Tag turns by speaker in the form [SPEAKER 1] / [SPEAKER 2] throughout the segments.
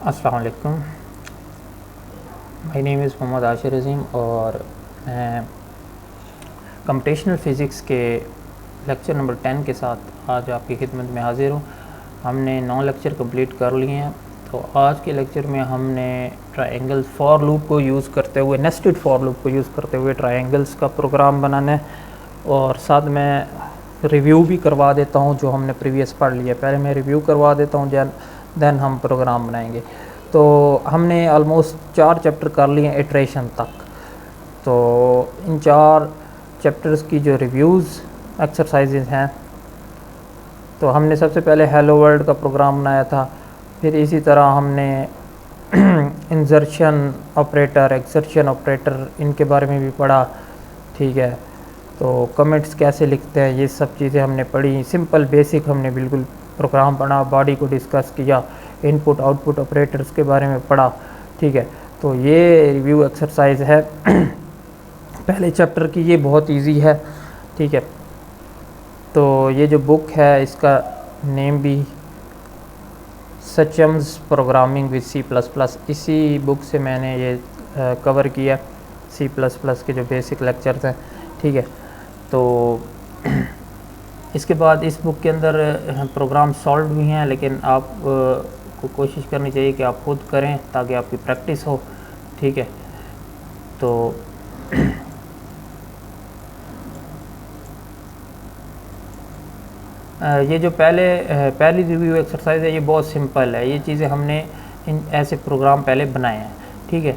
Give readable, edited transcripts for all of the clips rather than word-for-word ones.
[SPEAKER 1] अस्सलाम वालेकुम। My name is Mohammad Ashir अज़ीम और मैं कंप्यूटेशनल फ़िज़िक्स के लेक्चर नंबर 10 के साथ आज आपकी खिदमत में हाज़िर हूँ। हमने 9 लेक्चर कंप्लीट कर लिए हैं। तो आज के लेक्चर में हमने ट्रायंगल फॉर लूप को यूज़ करते हुए, नेस्टेड फॉर लूप को यूज़ करते हुए ट्रायंगल्स का प्रोग्राम बनाना है और साथ में रिव्यू भी करवा देता हूँ जो हमने प्रीवियस पढ़ लिया। पहले मैं रिव्यू करवा देता हूँ, देन हम प्रोग्राम बनाएंगे। तो हमने ऑलमोस्ट 4 चैप्टर कर लिए इटरेशन तक। तो इन 4 चैप्टर्स की जो रिव्यूज़ एक्सरसाइजेज हैं, तो हमने सबसे पहले हेलो वर्ल्ड का प्रोग्राम बनाया था। फिर इसी तरह हमने इंसर्शन ऑपरेटर, एक्सर्शन ऑपरेटर, इनके बारे में भी पढ़ा। ठीक है, तो कमेंट्स कैसे लिखते हैं, ये सब चीज़ें हमने पढ़ी। सिंपल बेसिक हमने बिल्कुल प्रोग्राम पढ़ा, बॉडी को डिस्कस किया, इनपुट आउटपुट ऑपरेटर्स के बारे में पढ़ा। ठीक है, तो ये रिव्यू एक्सरसाइज है पहले चैप्टर की। ये बहुत इजी है। ठीक है, तो ये जो बुक है इसका नेम भी सचम्स प्रोग्रामिंग विद C++, इसी बुक से मैंने ये कवर किया C++ के जो बेसिक लेक्चर्स हैं। ठीक है, तो इसके बाद इस बुक के अंदर प्रोग्राम सॉल्व भी हैं, लेकिन आप को कोशिश करनी चाहिए कि आप खुद करें ताकि आपकी प्रैक्टिस हो। ठीक है, तो ये जो पहली रिव्यू एक्सरसाइज है ये बहुत सिंपल है। ये चीज़ें हमने इन ऐसे प्रोग्राम पहले बनाए हैं। ठीक है,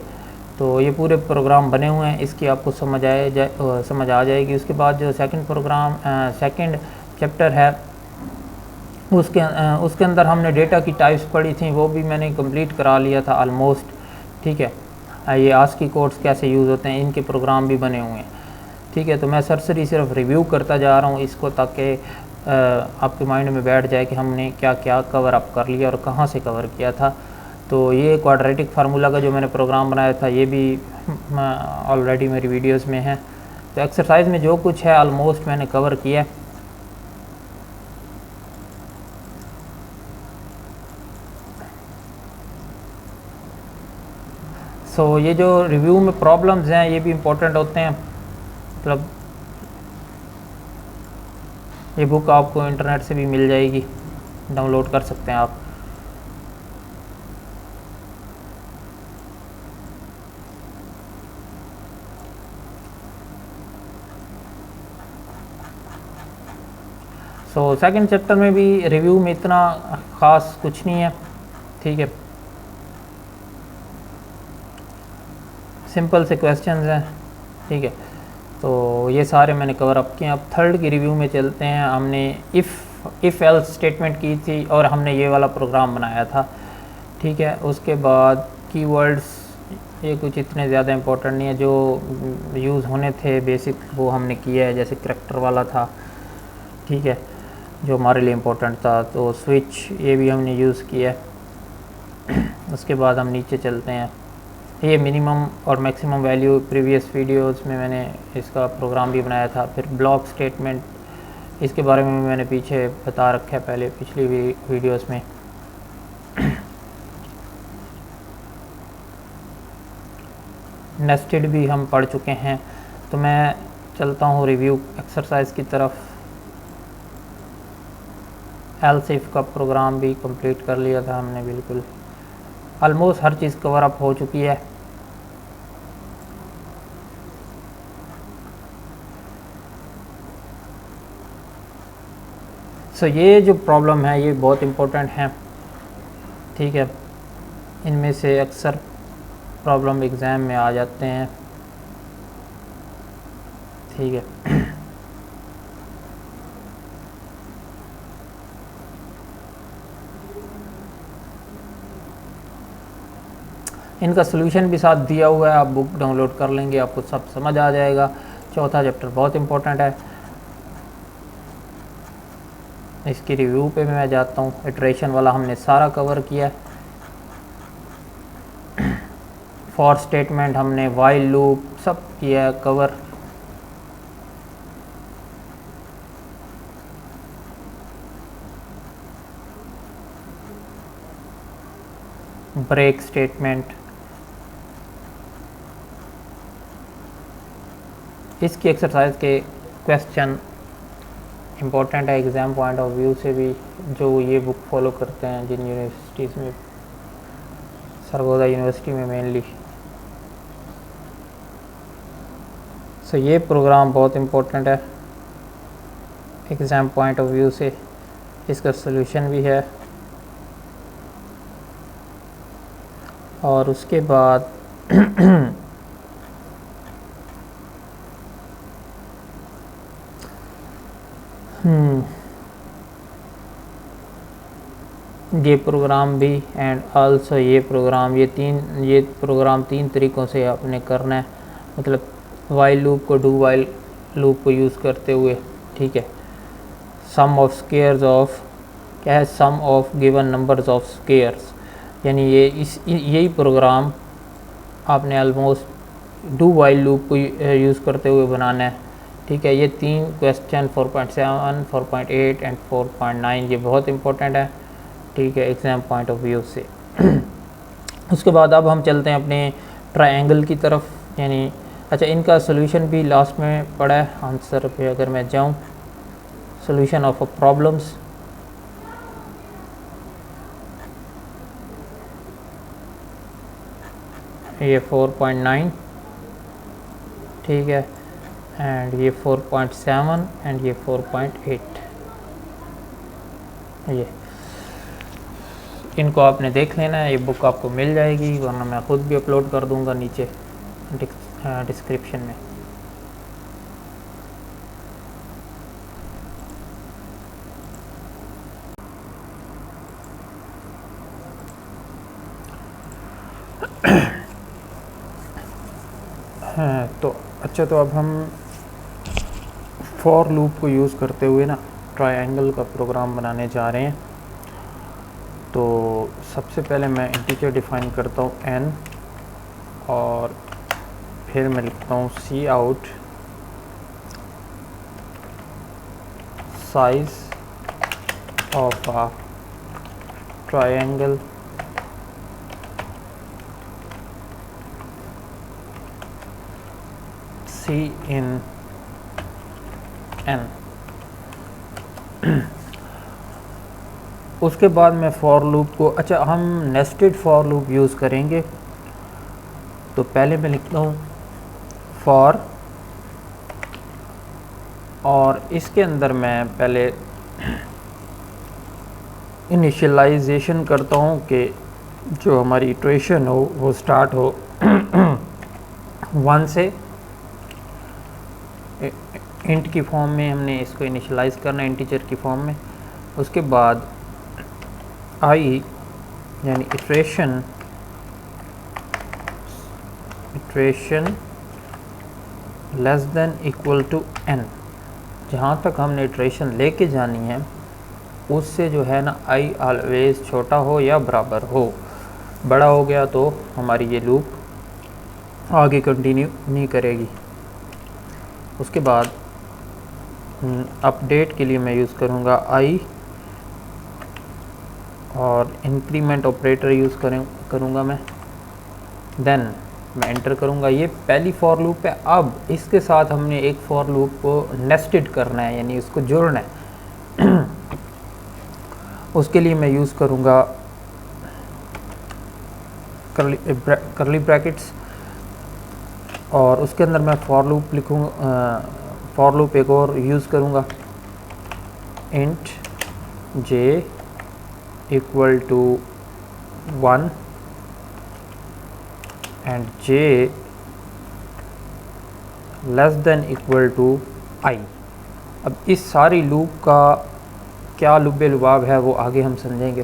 [SPEAKER 1] तो ये पूरे प्रोग्राम बने हुए हैं, इसकी आपको समझ आ जाएगी। उसके बाद जो सेकंड चैप्टर है उसके अंदर हमने डेटा की टाइप्स पढ़ी थी, वो भी मैंने कंप्लीट करा लिया था ऑलमोस्ट। ठीक है, ये आस्की कोड्स कैसे यूज़ होते हैं, इनके प्रोग्राम भी बने हुए हैं। ठीक है, तो मैं सरसरी सिर्फ रिव्यू करता जा रहा हूँ इसको, ताकि आपके माइंड में बैठ जाए कि हमने क्या क्या कवर अप कर लिया और कहाँ से कवर किया था। तो ये क्वाड्रेटिक फार्मूला का जो मैंने प्रोग्राम बनाया था ये भी ऑलरेडी मेरी वीडियोस में है। तो एक्सरसाइज में जो कुछ है ऑलमोस्ट मैंने कवर किया। सो ये जो रिव्यू में प्रॉब्लम्स हैं ये भी इम्पोर्टेंट होते हैं। मतलब ये बुक आपको इंटरनेट से भी मिल जाएगी, डाउनलोड कर सकते हैं आप। सो सेकंड चैप्टर में भी रिव्यू में इतना ख़ास कुछ नहीं है। ठीक है, सिंपल से क्वेश्चंस हैं। ठीक है, तो ये सारे मैंने कवर अप किए। अब थर्ड की रिव्यू में चलते हैं। हमने इफ़ एल्स स्टेटमेंट की थी और हमने ये वाला प्रोग्राम बनाया था। ठीक है, उसके बाद कीवर्ड्स, ये कुछ इतने ज़्यादा इम्पोर्टेंट नहीं है, जो यूज़ होने थे बेसिक वो हमने किया है, जैसे करैक्टर वाला था। ठीक है, जो हमारे लिए इम्पोर्टेंट था। तो स्विच ये भी हमने यूज़ किया है। उसके बाद हम नीचे चलते हैं। ये मिनिमम और मैक्सिमम वैल्यू प्रीवियस वीडियोस में मैंने इसका प्रोग्राम भी बनाया था। फिर ब्लॉक स्टेटमेंट, इसके बारे में मैंने पीछे बता रखा है पहले पिछली वीडियोस में। नेस्टेड भी हम पढ़ चुके हैं। तो मैं चलता हूँ रिव्यू एक्सरसाइज की तरफ। एल्स इफ का प्रोग्राम भी कंप्लीट कर लिया था हमने, बिल्कुल ऑलमोस्ट हर चीज़ कवर अप हो चुकी है। सो ये जो प्रॉब्लम है ये बहुत इम्पोर्टेंट है। ठीक है, इनमें से अक्सर प्रॉब्लम एग्ज़ाम में आ जाते हैं। ठीक है, इनका सलूशन भी साथ दिया हुआ है, आप बुक डाउनलोड कर लेंगे, आपको सब समझ आ जाएगा। चौथा चैप्टर बहुत इम्पोर्टेंट है। इसकी रिव्यू पे मैं जाता हूँ। इटरेशन वाला हमने सारा कवर किया है। फॉर स्टेटमेंट हमने, वाइल लूप सब किया है कवर। Break statement. इसकी एक्सरसाइज के क्वेश्चन इम्पोर्टेंट है एग्ज़ाम पॉइंट ऑफ व्यू से भी, जो ये बुक फॉलो करते हैं जिन यूनिवर्सिटीज़ में, सरगोदा यूनिवर्सिटी में मेनली। सो ये प्रोग्राम बहुत इम्पोर्टेंट है एग्ज़ाम पॉइंट ऑफ व्यू से, इसका सलूशन भी है। और उसके बाद ये प्रोग्राम भी एंड आल्सो ये प्रोग्राम तीन तरीक़ों से आपने करना है, मतलब वाइल लूप को डू वाइल लूप को यूज़ करते हुए, ठीक है। सम ऑफ स्केयर्स ऑफ क्या है, सम of given numbers of scares, यानी यही प्रोग्राम आपने ऑलमोस्ट डू वाइल लूप को यूज़ करते हुए बनाना है, ठीक है। ये तीन क्वेश्चन 4.7, 4.8 एंड 4.9 ये बहुत इंपॉर्टेंट है, ठीक है, एग्ज़ाम पॉइंट ऑफ व्यू से। उसके बाद अब हम चलते हैं अपने ट्रायंगल की तरफ, यानी अच्छा इनका सोल्यूशन भी लास्ट में पड़ा है। आंसर पे अगर मैं जाऊँ, सोल्यूशन ऑफ अ प्रॉब्लम्स, ये 4.9, ठीक है, एंड ये 4.7 एंड ये 4.8, ये इनको आपने देख लेना है। ये बुक आपको मिल जाएगी, वरना मैं ख़ुद भी अपलोड कर दूंगा नीचे डिस्क्रिप्शन में। तो अच्छा, तो अब हम फॉर लूप को यूज़ करते हुए ना ट्रायंगल का प्रोग्राम बनाने जा रहे हैं। तो सबसे पहले मैं इंटीजर डिफ़ाइन करता हूँ n, और फिर मैं लिखता हूँ सी out size of a triangle C in n। उसके बाद मैं फॉर लूप को, अच्छा हम नेस्टेड फॉर लूप यूज़ करेंगे, तो पहले मैं लिखता हूँ फॉर, और इसके अंदर मैं पहले इनिशियलाइजेशन करता हूँ कि जो हमारी इटरेशन हो वो स्टार्ट हो 1 से। इंट की फॉर्म में हमने इसको इनिशियलाइज़ करना है, इंटीजर की फॉर्म में। उसके बाद आई यानी iteration less than equal to n, जहाँ तक हमने इटरेशन लेके जानी है उससे जो है ना आई ऑलवेज छोटा हो या बराबर हो। बड़ा हो गया तो हमारी ये लूप आगे कंटिन्यू नहीं करेगी। उसके बाद अपडेट के लिए मैं यूज़ करूँगा आई, और इंक्रीमेंट ऑपरेटर यूज़ करूँगा मैं। देन मैं एंटर करूँगा। ये पहली फॉर लूप है। अब इसके साथ हमने एक फॉर लूप को नेस्टेड करना है, यानी इसको जोड़ना है। उसके लिए मैं यूज़ करूँगा करली ब्रैकेट्स, और उसके अंदर मैं फॉर लूप लिखूँगा। फॉर लूप एक और यूज़ करूँगा, int J equal to 1 and J less than equal to आई। अब इस सारी लूप का क्या लुब्बे लुबाब है वो आगे हम समझेंगे।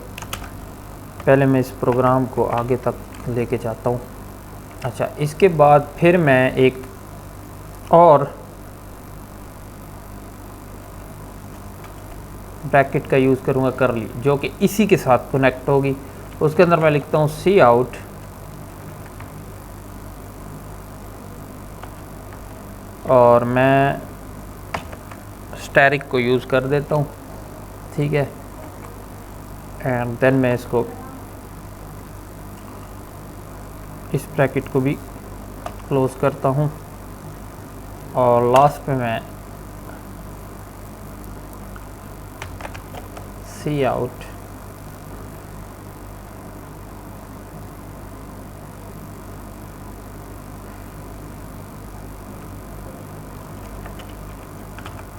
[SPEAKER 1] पहले मैं इस प्रोग्राम को आगे तक लेके जाता हूँ। अच्छा, इसके बाद फिर मैं एक और ब्रैकेट का यूज़ करूँगा करली, जो कि इसी के साथ कनेक्ट होगी। उसके अंदर मैं लिखता हूँ सी आउट और मैं स्टैरिक को यूज़ कर देता हूँ, ठीक है। एंड देन मैं इसको इस ब्रैकेट को भी क्लोज करता हूँ और लास्ट में मैं सी आउट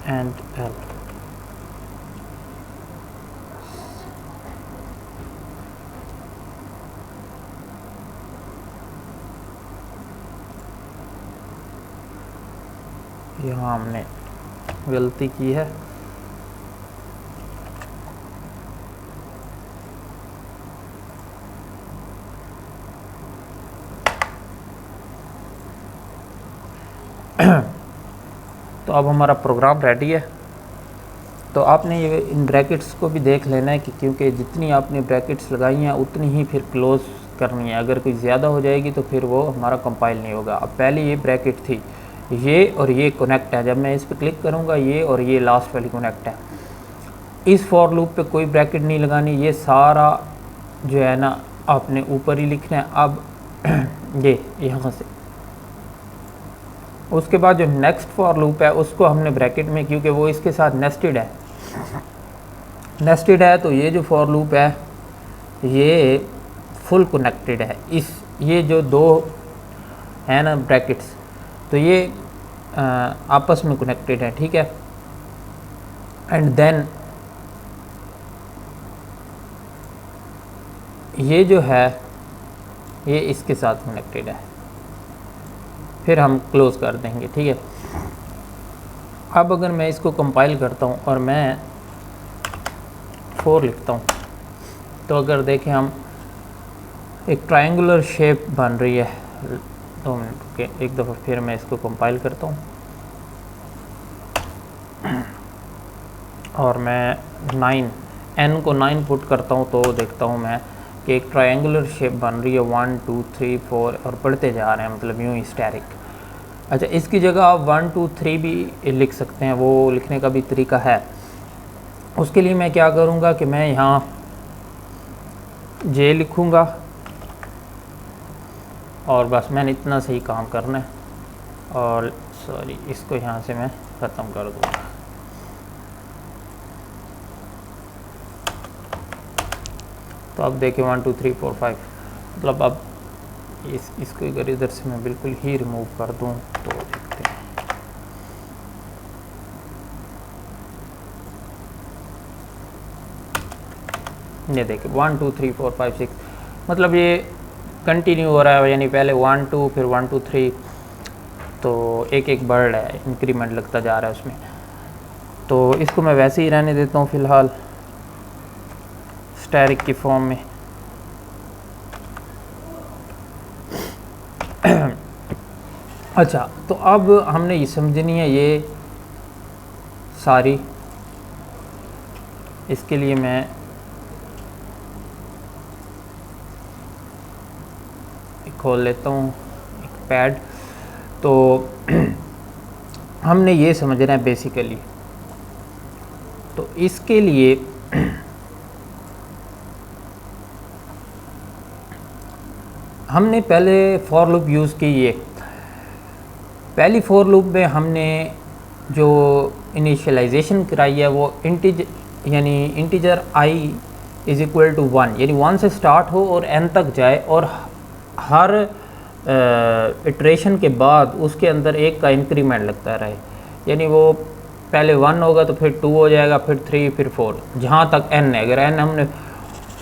[SPEAKER 1] एंड एल। यहाँ हमने गलती की है। तो अब हमारा प्रोग्राम रेडी है। तो आपने ये इन ब्रैकेट्स को भी देख लेना है कि क्योंकि जितनी आपने ब्रैकेट्स लगाई हैं उतनी ही फिर क्लोज करनी है। अगर कोई ज़्यादा हो जाएगी तो फिर वो हमारा कंपाइल नहीं होगा। अब पहले ये ब्रैकेट थी, ये और ये कनेक्ट है। जब मैं इस पर क्लिक करूँगा ये और ये लास्ट वाली कनेक्ट है। इस फॉर लूप पे कोई ब्रैकेट नहीं लगानी, ये सारा जो है ना आपने ऊपर ही लिखना है। अब ये यहाँ से उसके बाद जो नेक्स्ट फॉर लूप है उसको हमने ब्रैकेट में, क्योंकि वो इसके साथ नेस्टेड है तो ये जो फॉर लूप है ये फुल कनेक्टेड है। ये जो दो है ना ब्रैकेट्स, तो ये आपस में कनेक्टेड है, ठीक है। एंड देन ये जो है ये इसके साथ कनेक्टेड है, फिर हम क्लोज कर देंगे, ठीक है। अब अगर मैं इसको कंपाइल करता हूँ और मैं 4 लिखता हूँ तो अगर देखें हम एक ट्रायंगुलर शेप बन रही है। 2 मिनट के एक दफ़ा फिर मैं इसको कंपाइल करता हूँ और मैं 9 n को 9 पुट करता हूँ तो देखता हूँ मैं कि एक ट्रायंगुलर शेप बन रही है 1 2 3 4 और बढ़ते जा रहे हैं, मतलब यूँ ही स्टैटिक। अच्छा, इसकी जगह आप 1 2 3 भी लिख सकते हैं, वो लिखने का भी तरीका है। उसके लिए मैं क्या करूँगा कि मैं यहाँ j लिखूँगा और बस मैंने इतना सही काम करना है। और सॉरी, इसको यहाँ से मैं ख़त्म कर दूँगा। तो अब देखिए 1 2 3 4 5, मतलब अब इसको अगर इधर से मैं बिल्कुल ही रिमूव कर दूं तो देखते हैं। ये देखिए 1 2 3 4 5 6, मतलब ये कंटिन्यू हो रहा है, यानी पहले 1 2 फिर 1 2 3, तो एक एक बढ़ रहा है, इंक्रीमेंट लगता जा रहा है उसमें। तो इसको मैं वैसे ही रहने देता हूँ फ़िलहाल स्टैटिक की फॉर्म में। अच्छा, तो अब हमने ये समझनी है ये सारी। इसके लिए मैं खोल लेता हूँ एक पैड। तो हमने ये समझना है बेसिकली, तो इसके लिए हमने पहले फॉर लूप यूज़ की। ये पहली फॉर लूप में हमने जो इनिशियलाइजेशन कराई है वो integer i is equal to 1, यानी 1 से स्टार्ट हो और n तक जाए और हर इटरेशन के बाद उसके अंदर एक का इंक्रीमेंट लगता रहे। यानी वो पहले 1 होगा तो फिर 2 हो जाएगा, फिर 3, फिर 4, जहाँ तक n है। अगर n हमने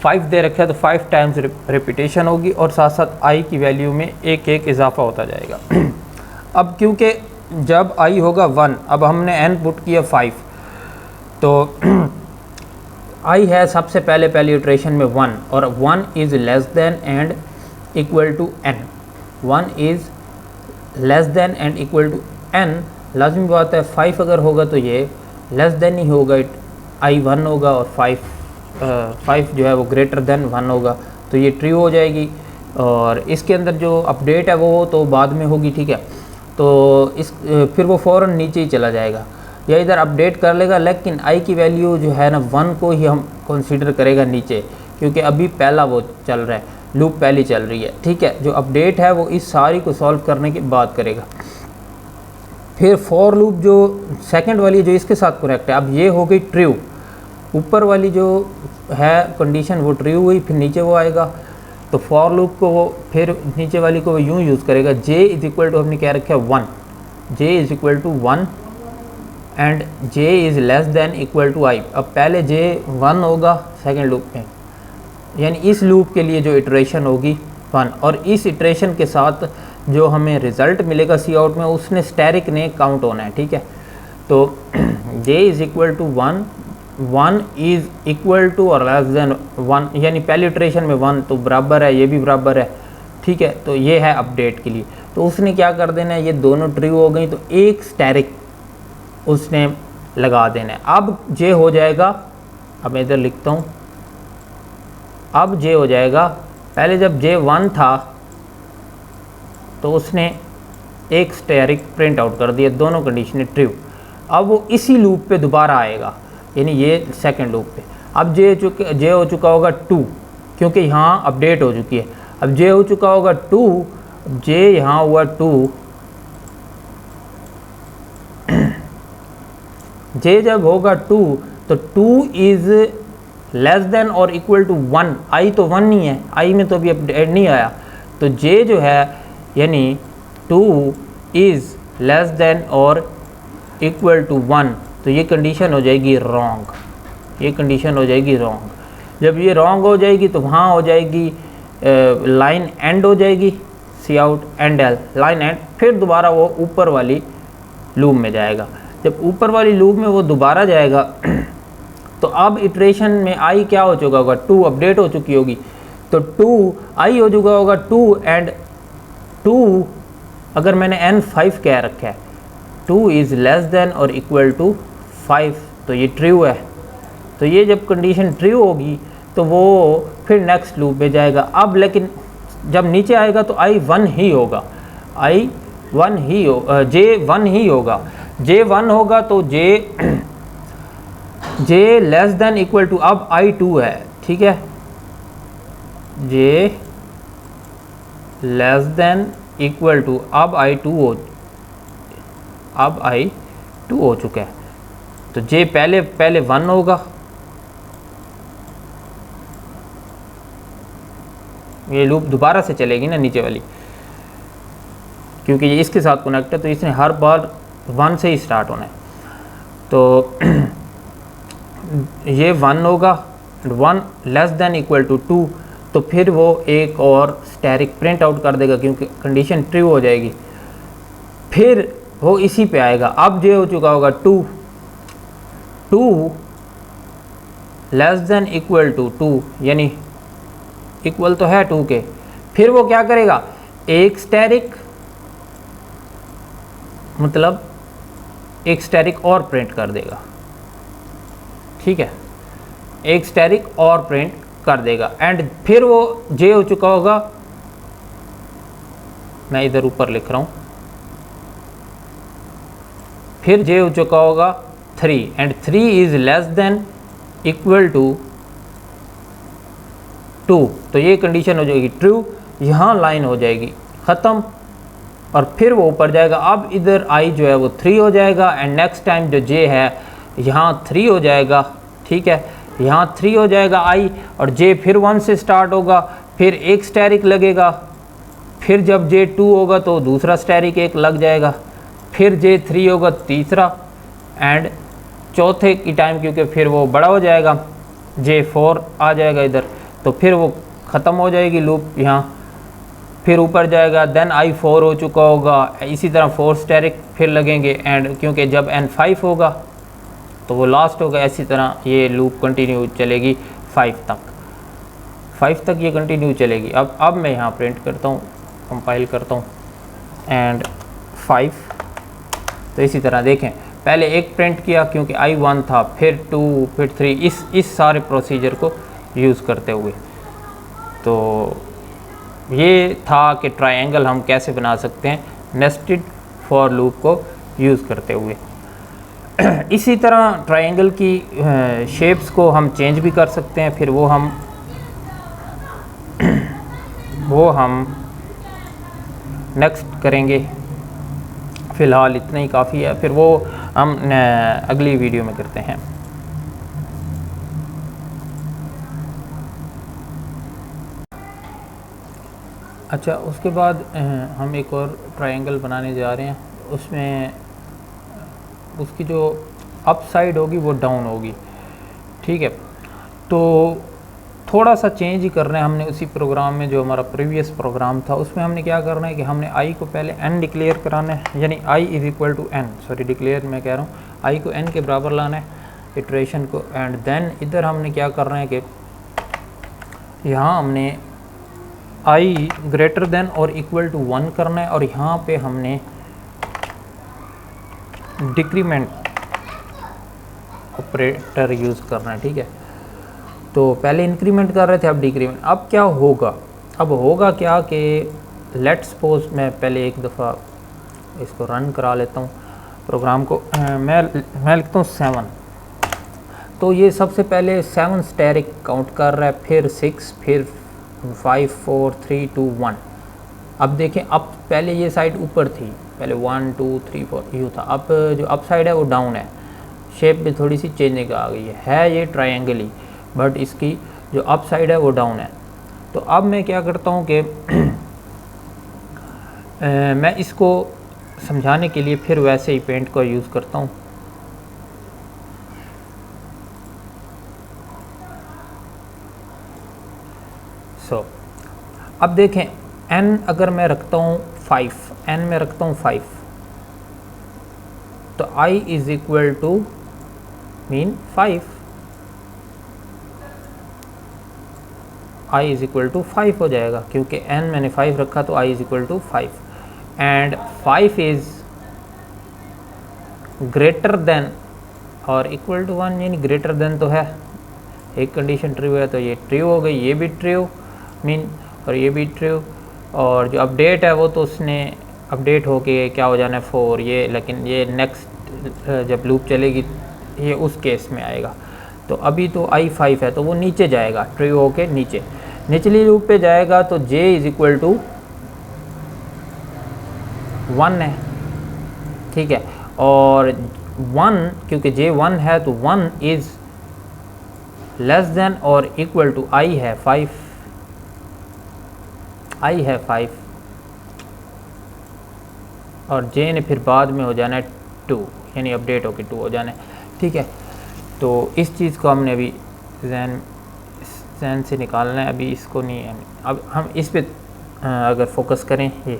[SPEAKER 1] 5 दे रखा है तो 5 टाइम्स रिपीटेशन होगी और साथ साथ i की वैल्यू में एक एक इजाफा होता जाएगा। अब क्योंकि जब i होगा 1, अब हमने n पुट किया 5, तो i है सबसे पहली इटरेशन में 1 और 1 is less than and equal to n। 1 is less than and equal to n, लाजमी बात है 5 अगर होगा तो ये लेस देन ही होगा, i 1 होगा और 5 जो है वो ग्रेटर देन 1 होगा, तो ये ट्रू हो जाएगी। और इसके अंदर जो अपडेट है वो तो बाद में होगी, ठीक है। तो फिर वो फ़ौरन नीचे ही चला जाएगा या इधर अपडेट कर लेगा, लेकिन i की वैल्यू जो है ना 1 को ही हम कंसीडर करेगा नीचे, क्योंकि अभी पहला वो चल रहा है। लूप पहली चल रही है, ठीक है। जो अपडेट है वो इस सारी को सॉल्व करने के बाद करेगा। फिर फॉर लूप जो सेकंड वाली जो इसके साथ कनेक्ट है, अब ये हो गई ट्रू, ऊपर वाली जो है कंडीशन वो ट्रू हुई, फिर नीचे वो आएगा। तो फॉर लूप को वो फिर नीचे वाली को वो यूँ यूज़ करेगा, जे इज इक्वल टू हमने क्या रखा है 1, जे is equal to 1 and J is less than equal to आई। अब पहले जे 1 होगा सेकेंड लूप में, यानी इस लूप के लिए जो इटरेशन होगी 1, और इस इटरेशन के साथ जो हमें रिज़ल्ट मिलेगा सी आउट में उसने स्टैरिक ने काउंट होना है, ठीक है। तो जे is equal to 1, 1 is equal to और लेस देन 1, यानी पहली इटरेशन में 1 तो बराबर है, ये भी बराबर है, ठीक है। तो ये है अपडेट के लिए। तो उसने क्या कर देना है, ये दोनों ट्रू हो गई तो एक स्टैरिक उसने लगा देना है। अब जे हो जाएगा, अब मैं इधर लिखता हूँ, अब जे हो जाएगा, पहले जब जे 1 था तो उसने एक स्टैरिक प्रिंट आउट कर दिया, दोनों कंडीशन ट्रू। अब वो इसी लूप पे दोबारा आएगा, यानी ये सेकंड लूप पे। अब जे हो चुका होगा 2, क्योंकि यहाँ अपडेट हो चुकी है। अब जे हो चुका होगा 2, जे यहाँ हुआ 2, जे जब होगा 2 तो 2 इज़ लेस देन और इक्वल टू 1, आई तो 1 नहीं है, आई में तो अभी अपडेट नहीं आया। तो जे जो है यानी 2 इज़ लेस देन और इक्वल टू 1, तो ये कंडीशन हो जाएगी रॉन्ग, ये कंडीशन हो जाएगी रॉन्ग। जब ये रॉन्ग हो जाएगी तो वहाँ हो जाएगी लाइन एंड हो जाएगी, सी out and L, line and. फिर दोबारा वो ऊपर वाली लूप में जाएगा। जब ऊपर वाली लूप में वो दोबारा जाएगा तो अब इटरेशन में आई क्या हो चुका होगा, 2 अपडेट हो चुकी होगी, तो 2 आई हो चुका होगा 2 एंड 2 अगर मैंने n5 कह रखा है, 2 इज़ लेस देन और इक्वल टू 5, तो ये ट्रू है। तो ये जब कंडीशन ट्रू होगी तो वो फिर नेक्स्ट लूप में जाएगा। अब लेकिन जब नीचे आएगा तो आई 1 ही होगा, आई 1 ही हो, जे 1 ही होगा, जे 1 होगा तो जे लेस देन इक्वल टू, अब आई 2 है, ठीक है, जे लेस देन इक्वल टू, अब आई 2 हो चुका है। तो जे पहले 1 होगा, ये लूप दोबारा से चलेगी ना नीचे वाली, क्योंकि ये इसके साथ कनेक्ट है तो इसने हर बार 1 से ही स्टार्ट होना है। तो ये 1 होगा, 1 लेस देन इक्वल टू 2, तो फिर वो एक और स्टैरिक प्रिंट आउट कर देगा क्योंकि कंडीशन ट्रू हो जाएगी। फिर वो इसी पे आएगा। अब जे हो चुका होगा 2 लेस देन इक्वल टू 2, यानी इक्वल तो है 2 के। फिर वो क्या करेगा, एक स्टैरिक, मतलब एक स्टैरिक और प्रिंट कर देगा, ठीक है, एक स्टैरिक और प्रिंट कर देगा। एंड फिर वो जे हो चुका होगा, मैं इधर ऊपर लिख रहा हूँ, फिर जे हो चुका होगा 3 and 3 is less than equal to 2, तो ये कंडीशन हो जाएगी ट्रू, यहाँ लाइन हो जाएगी ख़त्म और फिर वो ऊपर जाएगा। अब इधर आई जो है वो 3 हो जाएगा एंड नेक्स्ट टाइम जो जे है यहाँ 3 हो जाएगा, ठीक है, यहाँ 3 हो जाएगा आई, और जे फिर 1 से स्टार्ट होगा, फिर एक स्टैरिक लगेगा, फिर जब जे 2 होगा तो दूसरा स्टैरिक एक लग जाएगा, फिर जे 3 होगा तीसरा, एंड चौथे की टाइम क्योंकि फिर वो बड़ा हो जाएगा, जे 4 आ जाएगा इधर, तो फिर वो ख़त्म हो जाएगी लूप यहाँ, फिर ऊपर जाएगा, देन आई 4 हो चुका होगा, इसी तरह 4 स्टैरिक फिर लगेंगे, एंड क्योंकि जब n 5 होगा तो वो लास्ट होगा। इसी तरह ये लूप कंटिन्यू चलेगी 5 तक ये कंटिन्यू चलेगी। अब मैं यहाँ प्रिंट करता हूँ, कंपाइल करता हूँ एंड 5, तो इसी तरह देखें पहले एक प्रिंट किया क्योंकि आई 1 था, फिर 2, फिर 3, इस सारे प्रोसीजर को यूज़ करते हुए। तो ये था कि ट्रायंगल हम कैसे बना सकते हैं नेस्टेड फॉर लूप को यूज़ करते हुए। इसी तरह ट्रायंगल की शेप्स को हम चेंज भी कर सकते हैं, फिर वो हम वो हम नेक्स्ट करेंगे। फ़िलहाल इतना ही काफ़ी है, फिर वो हम अगली वीडियो में करते हैं। अच्छा, उसके बाद हम एक और ट्रायंगल बनाने जा रहे हैं। उसमें उसकी जो अप साइड होगी वो डाउन होगी, ठीक है। तो थोड़ा सा चेंज ही कर रहे हैं हमने उसी प्रोग्राम में, जो हमारा प्रीवियस प्रोग्राम था उसमें हमने क्या करना है कि हमने आई को पहले एन डिक्लेयर कराना है, यानी I is equal to N, sorry declare मैं कह रहा हूँ, आई को एन के बराबर लाना है इटरेशन को। एंड देन इधर हमने क्या करना है कि यहाँ हमने आई ग्रेटर देन और इक्वल टू 1 करना है, और यहाँ पे हमने डिक्रीमेंट ऑपरेटर यूज़ करना है, ठीक है। तो पहले इंक्रीमेंट कर रहे थे, अब डिक्रीमेंट। अब क्या होगा, अब होगा क्या कि लेट्स सपोज मैं पहले एक दफ़ा इसको रन करा लेता हूँ प्रोग्राम को। मैं लिखता हूँ 7, तो ये सबसे पहले 7 स्टैरिक काउंट कर रहा है, फिर 6, फिर 5 4 3 2 1। अब देखें, अब पहले ये साइड ऊपर थी, पहले 1 2 3 4 यू था, अब जो अप साइड है वो डाउन है। शेप भी थोड़ी सी चेंजिंग आ गई है ये ट्रायंगल ही, बट इसकी जो अप साइड है वो डाउन है। तो अब मैं क्या करता हूँ कि मैं इसको समझाने के लिए फिर वैसे ही पेंट का यूज़ करता हूँ। अब देखें, n अगर मैं रखता हूँ 5, n में रखता हूँ 5, तो i is equal to mean 5, i is equal to 5 हो जाएगा, क्योंकि n मैंने 5 रखा तो i is equal to 5। And 5 is greater than और इक्वल टू 1, यानी ग्रेटर देन तो है, एक कंडीशन ट्रू है तो ये ट्रू हो गई, ये भी ट्रू मीन, और ये भी ट्रू। और जो अपडेट है वो तो उसने अपडेट होके क्या हो जाना है 4, ये, लेकिन ये नेक्स्ट जब लूप चलेगी ये उस केस में आएगा। तो अभी तो i 5 है तो वो नीचे जाएगा, ट्रू होके नीचे निचली लूप पे जाएगा, तो j इज़ इक्वल टू 1 है, ठीक है। और 1, क्योंकि j 1 है तो 1 इज़ लेस देन और इक्वल टू i है 5, i है 5, और j ने फिर बाद में हो जाना है 2, यानी अपडेट होकर 2 हो जाना है, ठीक है। तो इस चीज़ को हमने अभी जहन से निकालना है, अभी इसको नहीं है। अब हम इस पे अगर फोकस करें ये,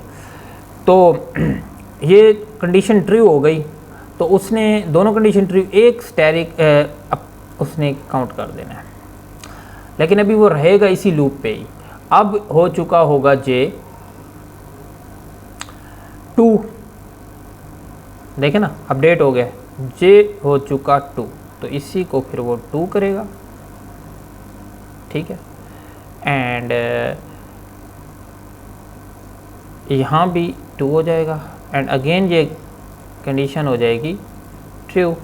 [SPEAKER 1] तो ये कंडीशन ट्रू हो गई, तो उसने दोनों कंडीशन ट्रू, एक स्टैरिक उसने काउंट कर देना है, लेकिन अभी वो रहेगा इसी लूप पे ही। अब हो चुका होगा j 2, देखें ना अपडेट हो गया, j हो चुका 2, तो इसी को फिर वो 2 करेगा, ठीक है। एंड यहाँ भी 2 हो जाएगा, एंड अगेन ये कंडीशन हो जाएगी ट्रू,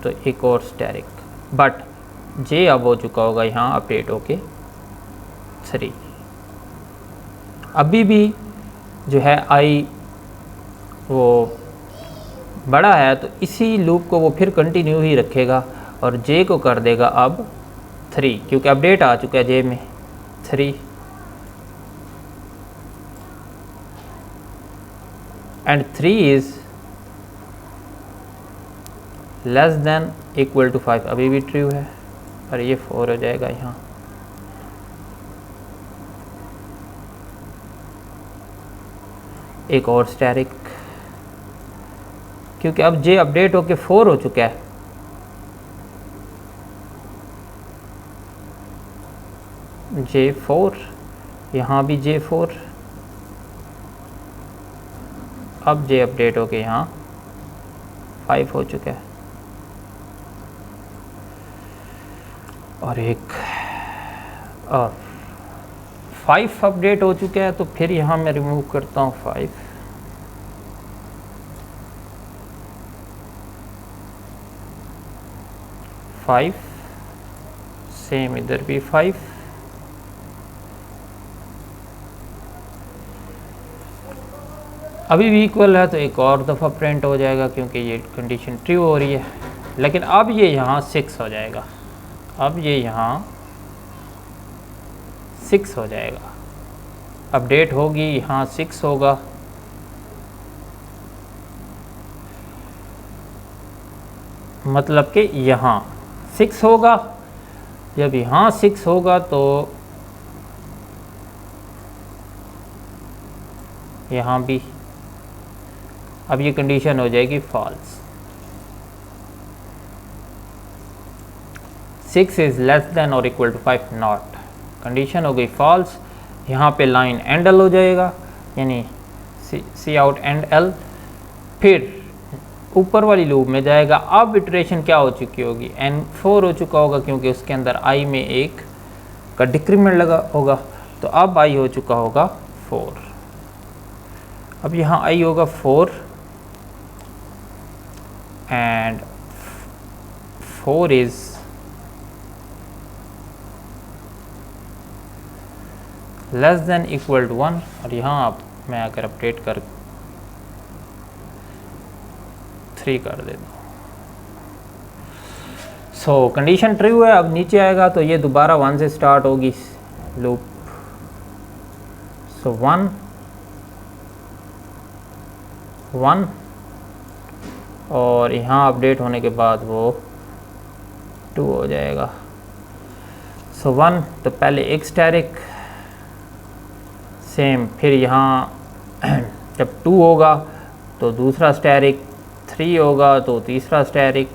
[SPEAKER 1] तो एक और स्टैरिक, बट j अब हो चुका होगा यहाँ अपडेट होके 3। अभी भी जो है i वो बड़ा है, तो इसी लूप को वो फिर कंटिन्यू ही रखेगा और j को कर देगा अब 3, क्योंकि अपडेट आ चुका है j में 3। And 3 is less than equal to 5, अभी भी ट्रू है, और ये 4 हो जाएगा यहाँ। एक और स्टैरिक, क्योंकि अब j अपडेट होके 4 हो चुका है, j4, यहाँ भी j4, अब j अपडेट होके यहाँ 5 हो चुका है। और एक और 5 अपडेट हो चुका है, तो फिर यहाँ मैं रिमूव करता हूँ 5, सेम इधर भी 5, अभी भी इक्वल है तो एक और दफ़ा प्रिंट हो जाएगा क्योंकि ये कंडीशन ट्रू हो रही है। लेकिन अब ये यहाँ 6 हो जाएगा, अब ये यहाँ 6 हो जाएगा, अपडेट होगी यहाँ 6 होगा। मतलब कि यहाँ 6 होगा, जब यहाँ 6 होगा तो यहाँ भी, अब ये कंडीशन हो जाएगी फॉल्स। 6 इज़ लेस देन और इक्वल टू 5 नॉट, कंडीशन हो गई फॉल्स। यहाँ पे लाइन एंड एल हो जाएगा, यानी सी आउट एंड एल। फिर ऊपर वाली लूप में जाएगा। अब इटरेशन क्या हो चुकी होगी, n4 हो चुका होगा क्योंकि उसके अंदर i में एक का डिक्रीमेंट लगा होगा, तो अब i हो चुका होगा 4। अब यहाँ i होगा 4 and 4 is less than equal to 1। और यहाँ अब मैं अगर अपडेट कर 3 कर देता हूँ, सो कंडीशन ट्रू है। अब नीचे आएगा तो ये दोबारा 1 से स्टार्ट होगी लूप। सो 1 1 और यहाँ अपडेट होने के बाद वो 2 हो जाएगा। सो 1 तो पहले एक स्टैरिक सेम, फिर यहाँ जब 2 होगा तो दूसरा स्टैरिक, 3 होगा तो तीसरा स्टैरिक,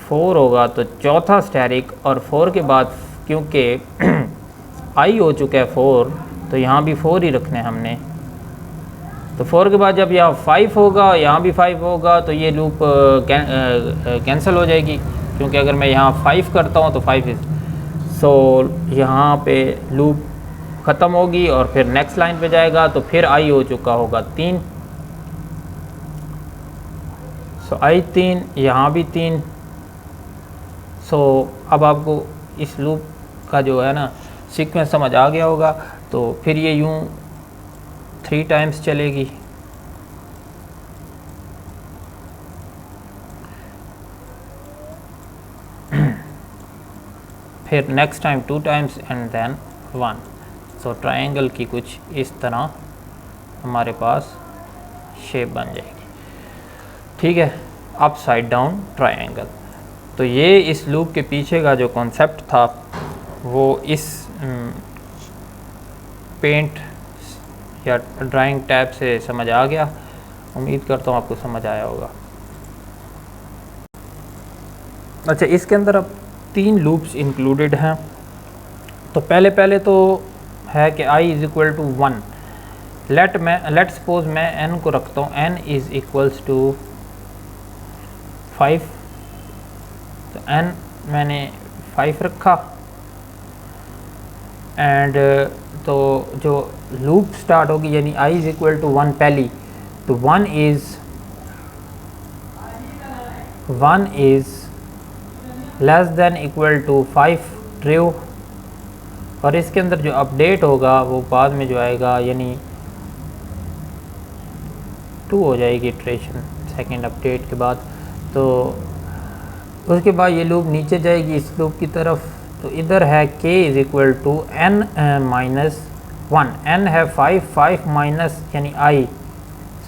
[SPEAKER 1] 4 होगा तो चौथा स्टैरिक। और 4 के बाद क्योंकि i हो चुका है 4 तो यहाँ भी 4 ही रखने हैं हमने। तो 4 के बाद जब यहाँ 5 होगा, यहाँ भी 5 होगा, तो ये लूप कैंसिल हो जाएगी क्योंकि अगर मैं यहाँ 5 करता हूँ तो 5 इज, सो यहाँ पे लूप ख़त्म होगी और फिर नेक्स्ट लाइन पे जाएगा तो फिर i हो चुका होगा 3। सो i 3, यहाँ भी 3। सो अब आपको इस लूप का जो है ना सीक्वेंस समझ आ गया होगा। तो फिर ये यूँ 3 टाइम्स चलेगी, फिर next time 2 times and then 1। So triangle की कुछ इस तरह हमारे पास शेप बन जाएगी, ठीक है, अपसाइड डाउन ट्रायंगल। तो ये इस लूप के पीछे का जो कॉन्सेप्ट था वो इस पेंट या ड्राइंग टैब से समझ आ गया। उम्मीद करता हूँ आपको समझ आया होगा। अच्छा, इसके अंदर अब 3 लूप्स इंक्लूडेड हैं। तो पहले तो है कि i is equal to 1। Let suppose मैं n को रखता हूँ, n इज़ इक्वल्स टू 5। तो n मैंने 5 रखा एंड तो जो लूप स्टार्ट होगी यानी i इज़ इक्वल टू 1 पहली, तो 1 is less than equal to 5 true. और इसके अंदर जो अपडेट होगा वो बाद में जो आएगा यानी 2 हो जाएगी इटरेशन सेकंड अपडेट के बाद। तो उसके बाद ये लूप नीचे जाएगी इस लूप की तरफ। तो इधर है k is equal to n minus 1, n है 5 माइनस यानी i,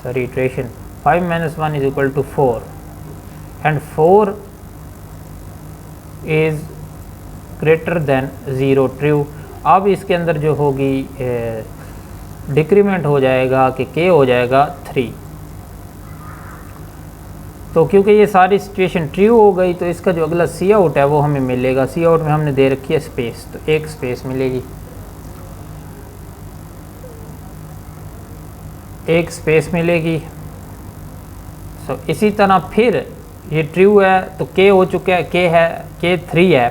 [SPEAKER 1] sorry iteration 5 minus 1 is equal to 4 and 4 is greater than 0 true. अब इसके अंदर जो होगी डिक्रीमेंट हो जाएगा कि k हो जाएगा 3। तो क्योंकि ये सारी सिचुएशन ट्रू हो गई तो इसका जो अगला सी आउट है वो हमें मिलेगा। सी आउट में हमने दे रखी है स्पेस, तो एक स्पेस मिलेगी, एक स्पेस मिलेगी। सो इसी तरह फिर ये ट्रू है तो k हो चुका है, k 3 है,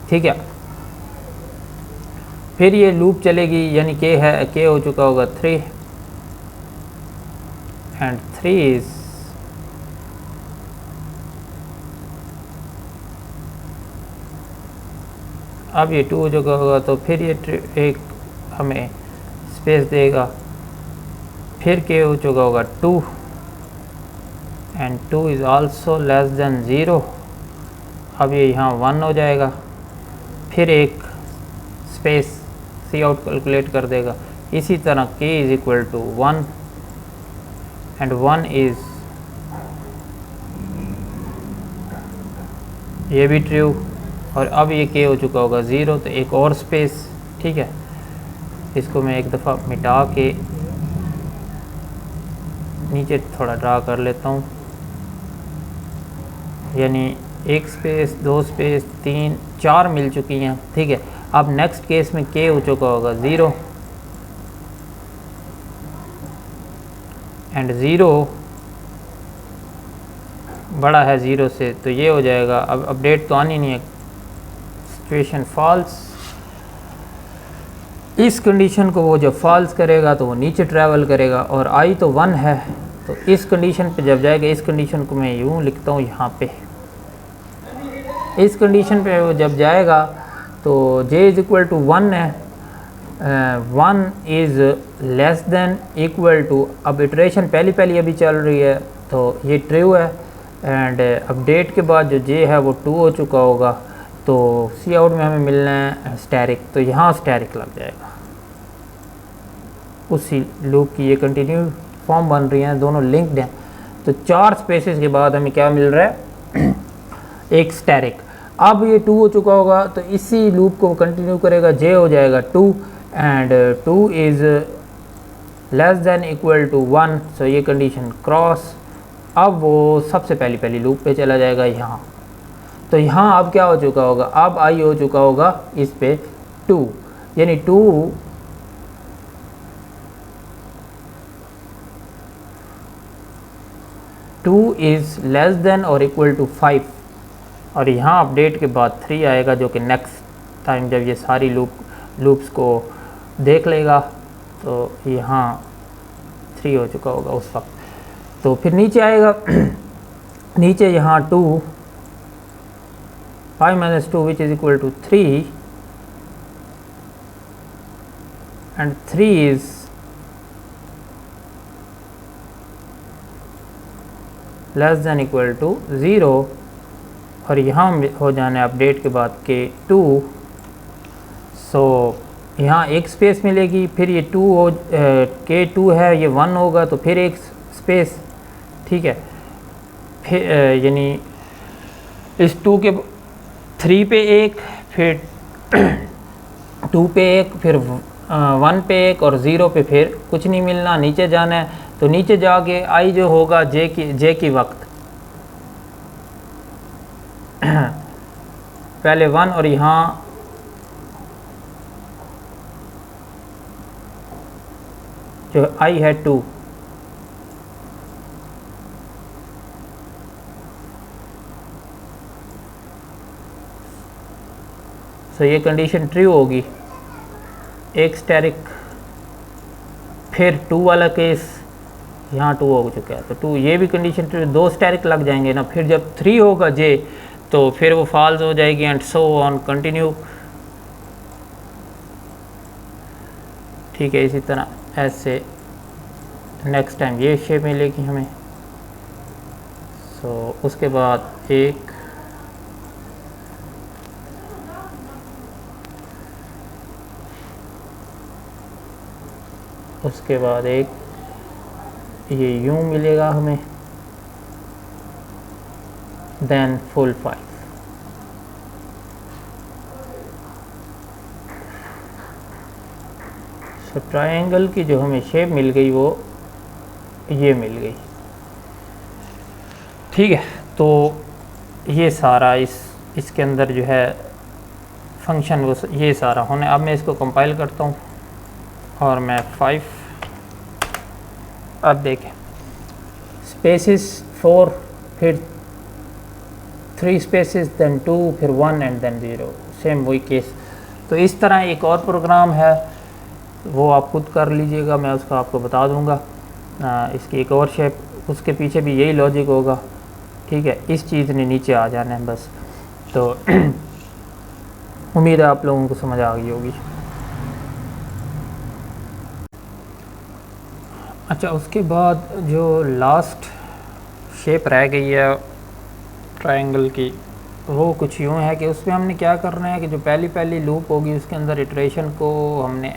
[SPEAKER 1] ठीक है। फिर ये लूप चलेगी यानी k हो चुका होगा 3 एंड 3 इज़ अब ये 2 हो चुका होगा तो फिर ये एक हमें स्पेस देगा फिर के हो चुका होगा 2 and 2 is also less than 0। अब ये यहाँ 1 हो जाएगा, फिर एक स्पेस सी आउट कैलकुलेट कर देगा। इसी तरह k is equal to 1 and 1 is, ये भी ट्रू, और अब ये k हो चुका होगा 0, तो एक और स्पेस। ठीक है, इसको मैं एक दफ़ा मिटा के नीचे थोड़ा ड्रा कर लेता हूँ, यानी एक स्पेस, दो स्पेस, 3, 4 मिल चुकी हैं। ठीक है, अब नेक्स्ट केस में k हो चुका होगा 0 एंड 0 बड़ा है 0 से, तो ये हो जाएगा। अब अपडेट तो आनी नहीं है, सिचुएशन फॉल्स। इस कंडीशन को वो जब फॉल्स करेगा तो वो नीचे ट्रैवल करेगा, और i तो 1 है, तो इस कंडीशन पे जब जाएगा, इस कंडीशन को मैं यूँ लिखता हूँ यहाँ पे, इस कंडीशन पे वो जब जाएगा तो j इज़ इक्वल टू 1 है, 1 is less than equal to, अब इटरेशन पहली अभी चल रही है तो ये ट्रू है, एंड अपडेट के बाद जो j है वो 2 हो चुका होगा, तो सी आउट में हमें मिलना है स्टैरिक, तो यहाँ स्टैरिक लग जाएगा। उसी लूप की ये कंटिन्यू फॉर्म बन रही हैं, दोनों लिंक्ड हैं। तो 4 स्पेसेस के बाद हमें क्या मिल रहा है एक स्टैरिक। अब ये 2 हो चुका होगा, तो इसी लूप को कंटिन्यू करेगा, j हो जाएगा 2 and 2 is less than equal to 1, so ये कंडीशन क्रॉस। अब वो सबसे पहली लूप पे चला जाएगा यहाँ, तो यहाँ अब क्या हो चुका होगा, अब i हो चुका होगा इस पे 2, यानी 2 इज़ लेस देन और इक्वल टू 5, और यहाँ अपडेट के बाद 3 आएगा, जो कि नेक्स्ट टाइम जब ये सारी लूप्स को देख लेगा तो यहाँ 3 हो चुका होगा उस वक्त। तो फिर नीचे आएगा नीचे यहाँ 2, 5 minus 2 which is equal to 3 and 3 is less than equal to 0, और यहाँ हो जाना है अपडेट के बाद के 2, सो यहाँ एक स्पेस मिलेगी, फिर ये 2 हो के 2 है, ये 1 होगा तो फिर एक स्पेस। ठीक है, फिर यानी इस 2 के 3 पे एक, फिर 2 पे एक, फिर 1 पे एक, और 0 पे फिर कुछ नहीं मिलना, नीचे जाना है। तो नीचे जाके i जो होगा j की वक्त पहले 1, और यहाँ जो i है 2, तो ये कंडीशन ट्रू होगी, एक स्टैरिक, फिर 2 वाला केस, यहाँ 2 हो चुका है तो 2, ये भी कंडीशन ट्रू, 2 स्टैरिक लग जाएंगे ना। फिर जब 3 होगा j तो फिर वो फॉल्स हो जाएगी, एंड सो ऑन कंटिन्यू। ठीक है, इसी तरह ऐसे नेक्स्ट टाइम ये शेप मिलेगी हमें। सो उसके बाद एक उसके बाद एक ये यूं मिलेगा हमें, देन फुल 5। सो ट्रायंगल की जो हमें शेप मिल गई वो ये मिल गई। ठीक है, तो ये सारा इसके अंदर जो है फंक्शन वो ये सारा होने। अब मैं इसको कंपाइल करता हूँ और मैं 5, अब देखें स्पेसिस 4, फिर 3 स्पेसिस, देन 2, फिर 1 एंड देन 0, सेम वही केस। तो इस तरह एक और प्रोग्राम है, वो आप खुद कर लीजिएगा, मैं उसका आपको बता दूंगा। इसकी एक और शेप, उसके पीछे भी यही लॉजिक होगा। ठीक है, इस चीज़ ने नीचे आ जाना है बस। तो उम्मीद है आप लोगों को समझ आ गई होगी। अच्छा, उसके बाद जो लास्ट शेप रह गई है ट्रायंगल की, वो कुछ यूँ है कि उसमें हमने क्या करना है कि जो पहली पहली लूप होगी उसके अंदर इटरेशन को हमने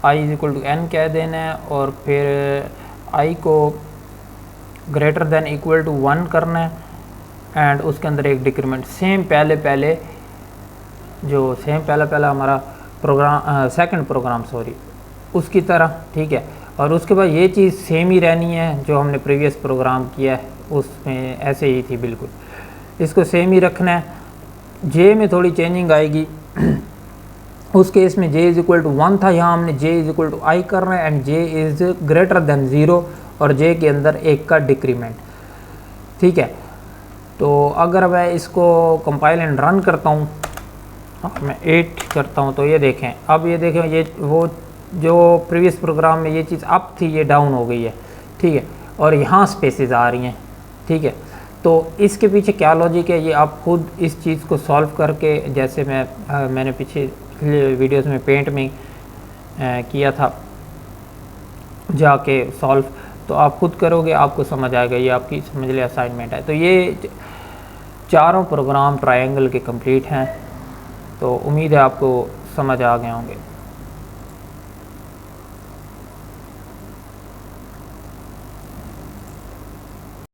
[SPEAKER 1] i = n कह देना है, और फिर i को ग्रेटर देन इक्वल टू 1 करना है, एंड उसके अंदर एक डिक्रीमेंट सेम पहले पहला हमारा प्रोग्राम सेकंड प्रोग्राम उसकी तरह, ठीक है। और उसके बाद ये चीज़ सेम ही रहनी है जो हमने प्रीवियस प्रोग्राम किया है उसमें ऐसे ही थी बिल्कुल, इसको सेम ही रखना है। जे में थोड़ी चेंजिंग आएगी, उस केस में j = 1 था, यहाँ हमने j = i करना है and j is greater than 0 और j के अंदर 1 का डिक्रीमेंट, ठीक है। तो अगर मैं इसको कंपाइल एंड रन करता हूँ और मैं 8 करता हूँ तो ये देखें, अब ये देखें ये वो जो प्रीवियस प्रोग्राम में ये चीज़ अप थी ये डाउन हो गई है, ठीक है, और यहाँ स्पेसेस आ रही हैं, ठीक है। तो इसके पीछे क्या लॉजिक है ये आप खुद इस चीज़ को सॉल्व करके, जैसे मैंने पीछे वीडियोस में पेंट में किया था जाके सॉल्व, तो आप खुद करोगे आपको समझ आएगा, ये आपकी समझ लिया असाइनमेंट है। तो ये चारों प्रोग्राम ट्रायंगल के कंप्लीट हैं, तो उम्मीद है आपको समझ आ गए होंगे।